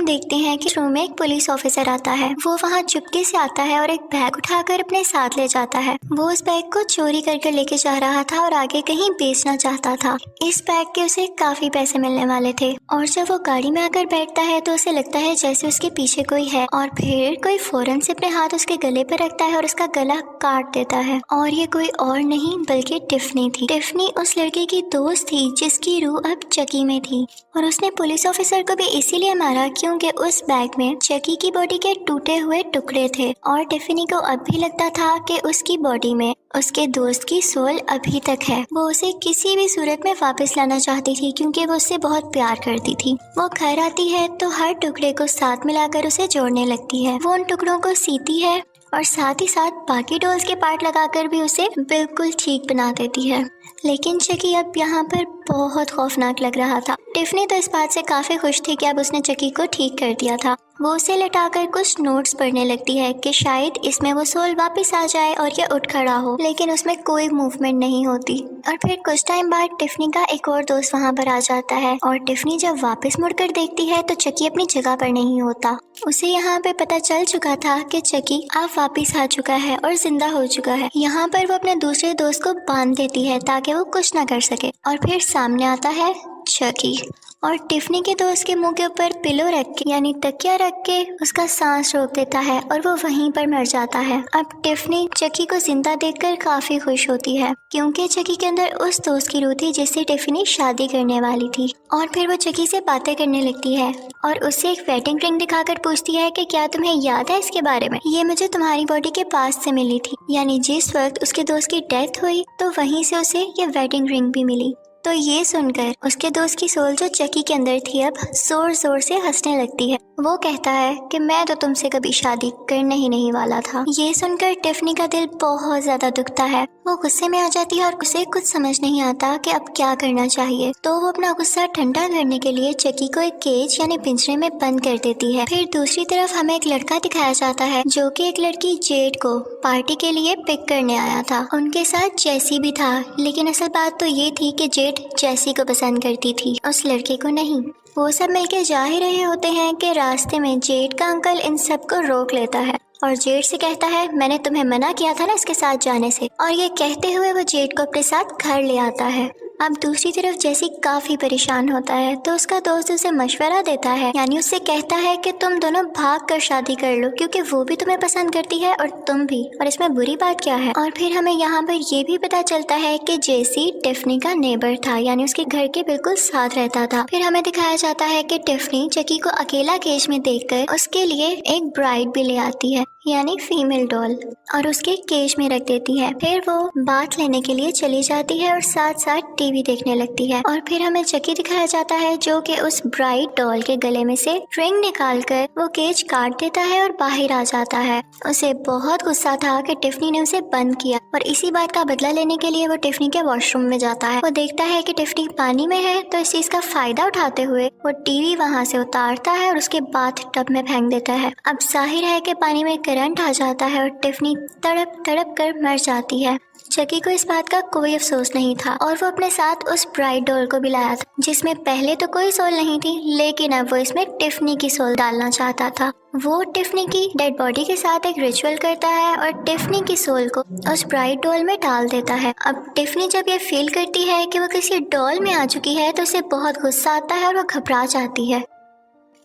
हम देखते हैं कि रूम में एक पुलिस ऑफिसर आता है। वो वहाँ चुपके से आता है और एक बैग उठाकर अपने साथ ले जाता है। वो उस बैग को चोरी करके लेके जा रहा था और आगे कहीं बेचना चाहता था। इस बैग के उसे काफी पैसे मिलने वाले थे और जब वो गाड़ी में आकर बैठता है तो उसे लगता है जैसे उसके पीछे कोई है और फिर कोई फौरन से अपने हाथ उसके गले पर रखता है और उसका गला काट देता है। और ये कोई और नहीं बल्कि टिफनी थी। टिफनी उस लड़के की दोस्त थी जिसकी रूह अब चकी में थी और उसने पुलिस ऑफिसर को भी इसीलिए मारा क्योंकि उस बैग में चकी की बॉडी के टूटे हुए टुकड़े थे और टिफनी को अब भी लगता था कि उसकी बॉडी में उसके दोस्त की सोल अभी तक है। वो उसे किसी भी सूरत में वापस लाना चाहती थी क्योंकि वो उससे बहुत प्यार करती थी। वो घर आती है तो हर टुकड़े को साथ मिलाकर उसे जोड़ने लगती है। वो उन टुकड़ों को सीती है और साथ ही साथ बाकी डॉल्स के पार्ट लगाकर भी उसे बिल्कुल ठीक बना देती है। लेकिन चकी अब यहाँ पर बहुत खौफनाक लग रहा था। टिफनी तो इस बात से काफी खुश थी कि अब उसने चकी को ठीक कर दिया था। वो उसे लटाकर कुछ नोट्स पढ़ने लगती है कि शायद इसमें वो सोल वापस आ जाए और ये उठ खड़ा हो, लेकिन उसमें कोई मूवमेंट नहीं होती। और फिर कुछ टाइम बाद टिफनी का एक और दोस्त वहाँ पर आ जाता है और टिफनी जब वापस मुड़कर देखती है तो चकी अपनी जगह पर नहीं होता। उसे यहाँ पे पता चल चुका था कि चकी अब वापस आ चुका है और जिंदा हो चुका है। यहाँ पर वो अपने दूसरे दोस्त को बांध देती है ताकि वो कुछ ना कर सके और फिर सामने आता है चकी और टिफनी के दोस्त के मुंह के ऊपर पिलो रख के यानी तकिया रख के उसका सांस रोक देता है और वो वहीं पर मर जाता है। अब टिफनी चकी को जिंदा देखकर काफी खुश होती है क्योंकि चकी के अंदर उस दोस्त की रूह थी जिससे टिफनी शादी करने वाली थी। और फिर वो चकी से बातें करने लगती है और उससे एक वेडिंग रिंग दिखाकर पूछती है कि क्या तुम्हें याद है इसके बारे में, ये मुझे तुम्हारी बॉडी के पास से मिली थी। यानी जिस वक्त उसके दोस्त की डेथ हुई तो वहीं से उसे ये वेडिंग रिंग भी मिली। तो ये सुनकर उसके दोस्त की सोल जो चकी के अंदर थी अब जोर जोर से हंसने लगती है। वो कहता है कि मैं तो तुमसे कभी शादी करने ही नहीं वाला था। ये सुनकर टिफनी का दिल बहुत ज्यादा दुखता है। वो गुस्से में आ जाती है और उसे कुछ समझ नहीं आता कि अब क्या करना चाहिए। तो वो अपना गुस्सा ठंडा करने के लिए चकी को एक केज यानी पिंजरे में बंद कर देती है। फिर दूसरी तरफ हमें एक लड़का दिखाया जाता है जो कि एक लड़की जेड को पार्टी के लिए पिक करने आया था। उनके साथ जैसी भी था, लेकिन असल बात तो ये थी कि जेड जैसी को पसंद करती थी, उस लड़के को नहीं। वो सब मिलके जा ही रहे होते हैं कि रास्ते में जेड का अंकल इन सबको रोक लेता है और जेड से कहता है मैंने तुम्हें मना किया था ना इसके साथ जाने से। और ये कहते हुए वो जेड को अपने साथ घर ले आता है। अब दूसरी तरफ जैसी काफी परेशान होता है तो उसका दोस्त उसे मशवरा देता है, यानी उससे कहता है कि तुम दोनों भाग कर शादी कर लो क्योंकि वो भी तुम्हें पसंद करती है और तुम भी, और इसमें बुरी बात क्या है। और फिर हमें यहाँ पर ये भी पता चलता है कि जेसी टिफनी का नेबर था, यानी उसके घर के बिल्कुल साथ रहता था। फिर हमें दिखाया जाता है कि टिफनी चकी को अकेला केज में देखकर उसके लिए एक ब्राइड भी ले आती है, यानी फीमेल डॉल, और उसके केज में रख देती है। फिर वो बात लेने के लिए चली जाती है और साथ साथ टीवी देखने लगती है। और फिर हमें चकी दिखाया जाता है जो कि उस ब्राइड डॉल के गले में से रिंग निकालकर वो केज काट देता है और बाहर आ जाता है। उसे बहुत गुस्सा था कि टिफनी ने उसे बंद किया और इसी बात का बदला लेने के लिए वो टिफनी के वॉशरूम में जाता है। वो देखता है कि टिफनी पानी में है तो इस चीज का फायदा उठाते हुए वो टीवी वहाँ से उतारता है और उसके बाथ टब में फेंक देता है। अब जाहिर है कि पानी में करंट आ जाता है और टिफनी तड़प तड़प कर मर जाती है। चकी को इस बात का कोई अफसोस नहीं था और वो अपने साथ उस ब्राइड डॉल को भी लाया था जिसमें पहले तो कोई सोल नहीं थी, लेकिन अब वो इसमें टिफनी की सोल डालना चाहता था। वो टिफनी की डेड बॉडी के साथ एक रिचुअल करता है और टिफनी की सोल को उस ब्राइड डॉल में डाल देता है। अब टिफनी जब ये फील करती है कि वो किसी डॉल में आ चुकी है तो उसे बहुत गुस्सा आता है और वो घबरा जाती है।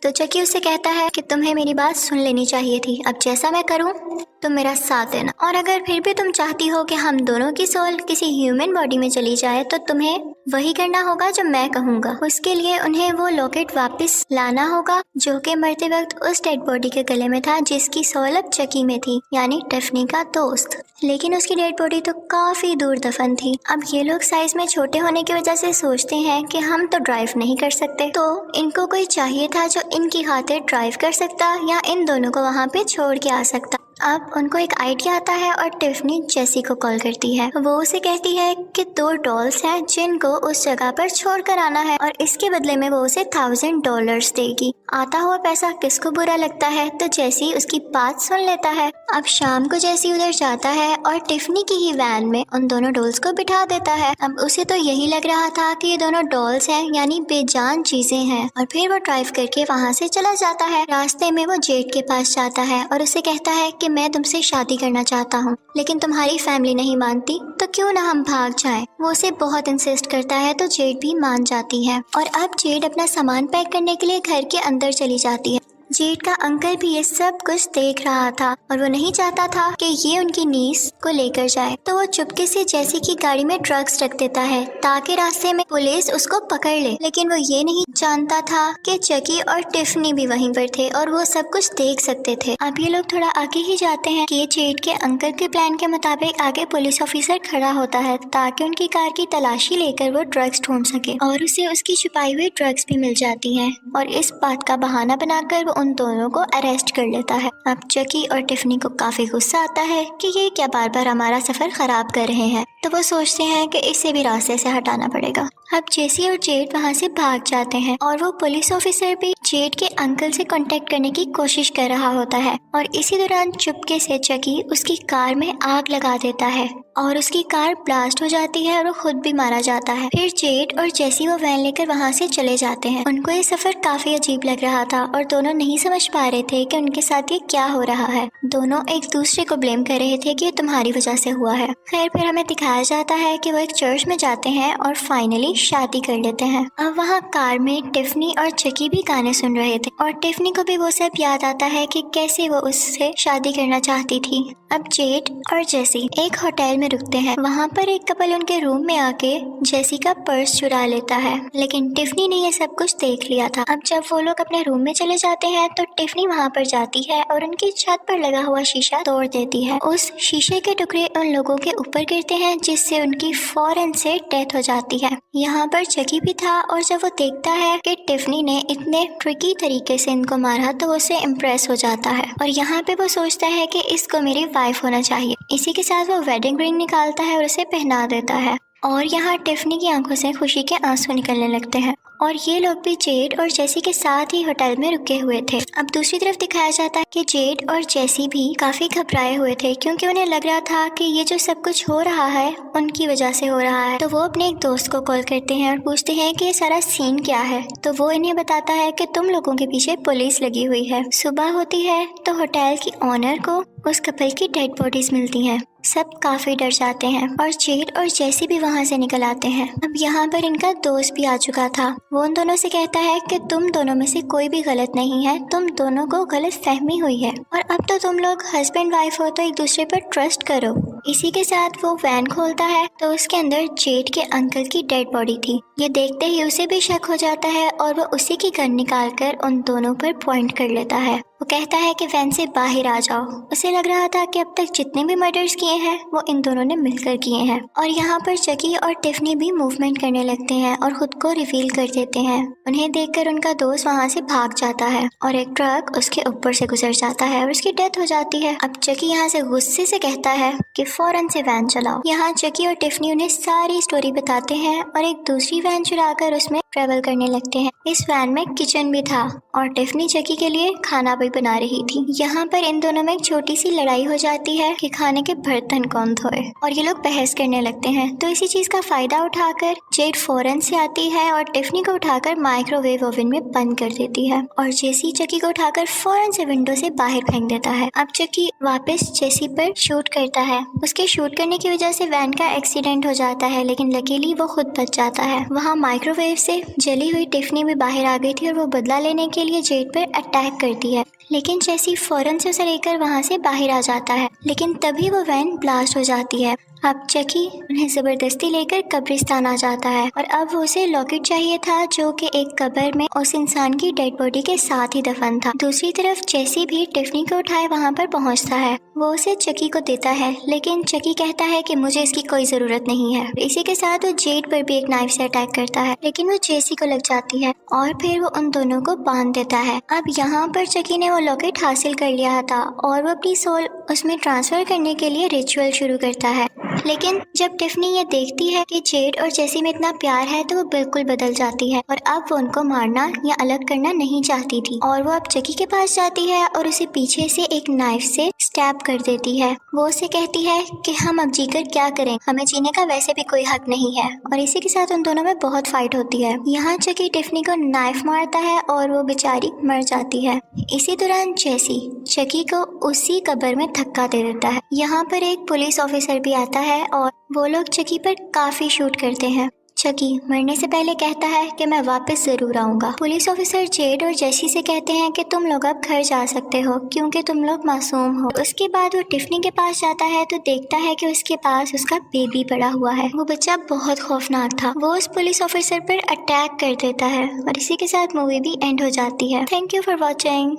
तो चकी उससे कहता है कि तुम्हें मेरी बात सुन लेनी चाहिए थी, अब जैसा मैं करूं तुम मेरा साथ देना, और अगर फिर भी तुम चाहती हो कि हम दोनों की सोल किसी ह्यूमन बॉडी में चली जाए तो तुम्हें वही करना होगा जो मैं कहूँगा। उसके लिए उन्हें वो लॉकेट वापस लाना होगा जो कि मरते वक्त उस डेड बॉडी के गले में था जिसकी सोल अब चकी में थी, यानी टिफनी का दोस्त। लेकिन उसकी डेड बॉडी तो काफी दूर दफन थी। अब ये लोग साइज में छोटे होने की वजह से सोचते हैं कि हम तो ड्राइव नहीं कर सकते, तो इनको कोई चाहिए था जो इनकी खातिर ड्राइव कर सकता या इन दोनों को वहाँ पे छोड़ के आ सकता। अब उनको एक आइडिया आता है और टिफनी जेसी को कॉल करती है। वो उसे कहती है कि 2 डॉल्स हैं जिनको उस जगह पर छोड़ कर आना है और इसके बदले में वो उसे $1000 देगी। आता हुआ पैसा किसको बुरा लगता है, तो जेसी उसकी बात सुन लेता है। अब शाम को जेसी उधर जाता है और टिफनी की ही वैन में उन दोनों डॉल्स को बिठा देता है। अब उसे तो यही लग रहा था कि ये दोनों डॉल्स हैं, यानी बेजान चीजें हैं, और फिर वो ड्राइव करके वहाँ से चला जाता है। रास्ते में वो जेड के पास जाता है और उसे कहता है कि मैं तुमसे शादी करना चाहता हूँ, लेकिन तुम्हारी फैमिली नहीं मानती, तो क्यों ना हम भाग जाएं। वो उसे बहुत इंसिस्ट करता है तो जेड भी मान जाती है और अब जेड अपना सामान पैक करने के लिए घर के अंदर चली जाती है। जेड का अंकल भी ये सब कुछ देख रहा था और वो नहीं चाहता था कि ये उनकी नीस को लेकर जाए, तो वो चुपके से जेसी की गाड़ी में ड्रग्स रख देता है ताकि रास्ते में पुलिस उसको पकड़ ले। लेकिन वो ये नहीं जानता था कि चकी और टिफनी भी वहीं पर थे और वो सब कुछ देख सकते थे। अब ये लोग थोड़ा आगे ही जाते हैं कि जेड के अंकल के प्लान के मुताबिक आगे पुलिस ऑफिसर खड़ा होता है ताकि उनकी कार की तलाशी लेकर वो ड्रग्स ढूंढ सके, और उसे उसकी छुपाई हुई ड्रग्स भी मिल जाती है और इस बात का बहाना बनाकर वो उन दोनों को अरेस्ट कर लेता है। अब चकी और टिफनी को काफी गुस्सा आता है कि ये क्या बार बार हमारा सफर खराब कर रहे हैं, तो वो सोचते हैं कि इसे भी रास्ते से हटाना पड़ेगा। अब जेसी और जेड वहाँ से भाग जाते हैं और वो पुलिस ऑफिसर भी जेड के अंकल से कांटेक्ट करने की कोशिश कर रहा होता है और इसी दौरान चुपके से चकी उसकी कार में आग लगा देता है और उसकी कार ब्लास्ट हो जाती है और वो खुद भी मारा जाता है। फिर जेड और जेसी वो वैन लेकर वहाँ से चले जाते हैं। उनको ये सफर काफी अजीब लग रहा था और दोनों नहीं समझ पा रहे थे कि उनके साथ ये क्या हो रहा है। दोनों एक दूसरे को ब्लेम कर रहे थे कि ये तुम्हारी वजह से हुआ है। खैर फिर हमें दिखाया जाता है कि वो एक चर्च में जाते हैं और फाइनली शादी कर लेते हैं। अब वहाँ कार में टिफनी और चकी भी गाने सुन रहे थे और टिफनी को भी वो सब याद आता है कि कैसे वो उससे शादी करना चाहती थी। अब जेड और जेसी एक होटल में रुकते हैं। वहाँ पर एक कपल उनके रूम में आके जेसी का पर्स चुरा लेता है, लेकिन टिफनी ने ये सब कुछ देख लिया था। अब जब वो लोग अपने रूम में चले जाते हैं तो टिफनी वहाँ पर जाती है और उनकी छत पर लगा हुआ शीशा तोड़ देती है। उस शीशे के टुकड़े उन लोगों के ऊपर गिरते हैं जिससे उनकी फौरन से डेथ हो जाती है। यहाँ पर चकी भी था और जब वो देखता है कि टिफनी ने इतने ट्रिकी तरीके से इनको मारा तो उसे इम्प्रेस हो जाता है और यहाँ पे वो सोचता है कि इसको मेरी वाइफ होना चाहिए। इसी के साथ वो वेडिंग रिंग निकालता है और उसे पहना देता है और यहाँ टिफनी की आंखों से खुशी के आंसू निकलने लगते हैं और ये लोग भी जेड और जेसी के साथ ही होटल में रुके हुए थे। अब दूसरी तरफ दिखाया जाता है कि जेड और जेसी भी काफी घबराए हुए थे क्योंकि उन्हें लग रहा था कि ये जो सब कुछ हो रहा है उनकी वजह से हो रहा है। तो वो अपने एक दोस्त को कॉल करते हैं और पूछते हैं कि ये सारा सीन क्या है। तो वो इन्हें बताता है कि तुम लोगों के पीछे पुलिस लगी हुई है। सुबह होती है तो होटल की ओनर को उस कपल की डेड बॉडीज मिलती हैं। सब काफी डर जाते हैं और जेड और जेसी भी वहाँ से निकल आते हैं। अब यहाँ पर इनका दोस्त भी आ चुका था। वो उन दोनों से कहता है कि तुम दोनों में से कोई भी गलत नहीं है, तुम दोनों को गलत फहमी हुई है और अब तो तुम लोग हस्बैंड वाइफ हो तो एक दूसरे पर ट्रस्ट करो। इसी के साथ वो वैन खोलता है तो उसके अंदर जेड के अंकल की डेड बॉडी थी। ये देखते ही उसे भी शक हो जाता है और वो उसी की गन निकाल कर उन दोनों पर पॉइंट कर लेता है। वो कहता है कि वैन से बाहर आ जाओ। उसे लग रहा था कि अब तक जितने भी मर्डर्स किए हैं वो इन दोनों ने मिलकर किए हैं। और यहाँ पर चकी और टिफनी भी मूवमेंट करने लगते हैं और खुद को रिवील कर देते हैं। उन्हें देखकर उनका दोस्त वहाँ से भाग जाता है और एक ट्रक उसके ऊपर से गुजर जाता है और उसकी डेथ हो जाती है। अब चकी यहाँ से गुस्से से कहता है कि फौरन से वैन चलाओ। यहाँ चकी और टिफनी उन्हें सारी स्टोरी बताते हैं और एक दूसरी वैन चुराकर उसमें ट्रेवल करने लगते हैं। इस वैन में किचन भी था और टिफनी चकी के लिए खाना भी बना रही थी। यहाँ पर इन दोनों में एक छोटी सी लड़ाई हो जाती है कि खाने के बर्तन कौन धोए और ये लोग बहस करने लगते हैं। तो इसी चीज का फायदा उठाकर जेड फौरन से आती है और टिफनी को उठाकर माइक्रोवेव ओवन में बंद कर देती है और जेसी चकी को उठाकर फौरन से विंडो से बाहर फेंक देता है। अब चकी वापस जेसी पर शूट करता है। उसके शूट करने की वजह से वैन का एक्सीडेंट हो जाता है, लेकिन लकीली वो खुद बच जाता है। वहाँ माइक्रोवेव से जली हुई टिफनी भी बाहर आ गई थी और वो बदला लेने के लिए जेड पर अटैक करती है, लेकिन जेसी फौरन से उसे लेकर वहाँ से बाहर आ जाता है। लेकिन तभी वो वैन ब्लास्ट हो जाती है। अब चकी उन्हें जबरदस्ती लेकर कब्रिस्तान आ जाता है और अब वो उसे लॉकेट चाहिए था जो कि एक कब्र में उस इंसान की डेड बॉडी के साथ ही दफन था। दूसरी तरफ जैसी भी टिफनी को उठाए वहाँ पर पहुँचता है। वो उसे चकी को देता है लेकिन चकी कहता है कि मुझे इसकी कोई जरूरत नहीं है। इसी के साथ वो जेड पर भी एक नाइफ से अटैक करता है लेकिन वो जेसी को लग जाती है और फिर वो उन दोनों को बांध देता है। अब यहाँ पर चकी ने वो लॉकेट हासिल कर लिया था और वो अपनी सोल उसमें ट्रांसफर करने के लिए रिचुअल शुरू करता है। लेकिन जब टिफनी ये देखती है कि जेड और जेसी में इतना प्यार है तो वो बिल्कुल बदल जाती है और अब वो उनको मारना या अलग करना नहीं चाहती थी और वो अब चकी के पास जाती है और उसे पीछे से एक नाइफ से स्टैब कर देती है। वो उसे कहती है कि हम अब जीकर क्या करें, हमें जीने का वैसे भी कोई हक नहीं है और इसी के साथ उन दोनों में बहुत फाइट होती है। यहाँ चकी टिफनी को नाइफ मारता है और वो बेचारी मर जाती है। इसी दौरान जेसी चकी को उसी कब्र में धक्का दे देता है। यहाँ पर एक पुलिस ऑफिसर भी आता है और वो लोग चकी पर काफी शूट करते हैं। चकी मरने से पहले कहता है कि मैं वापस जरूर आऊंगा। पुलिस ऑफिसर जेड और जेसी से कहते हैं कि तुम लोग अब घर जा सकते हो क्योंकि तुम लोग मासूम हो। उसके बाद वो टिफनी के पास जाता है तो देखता है कि उसके पास उसका बेबी पड़ा हुआ है। वो बच्चा बहुत खौफनाक था। वो उस पुलिस ऑफिसर पर अटैक कर देता है और इसी के साथ मूवी भी एंड हो जाती है। Thank you for watching.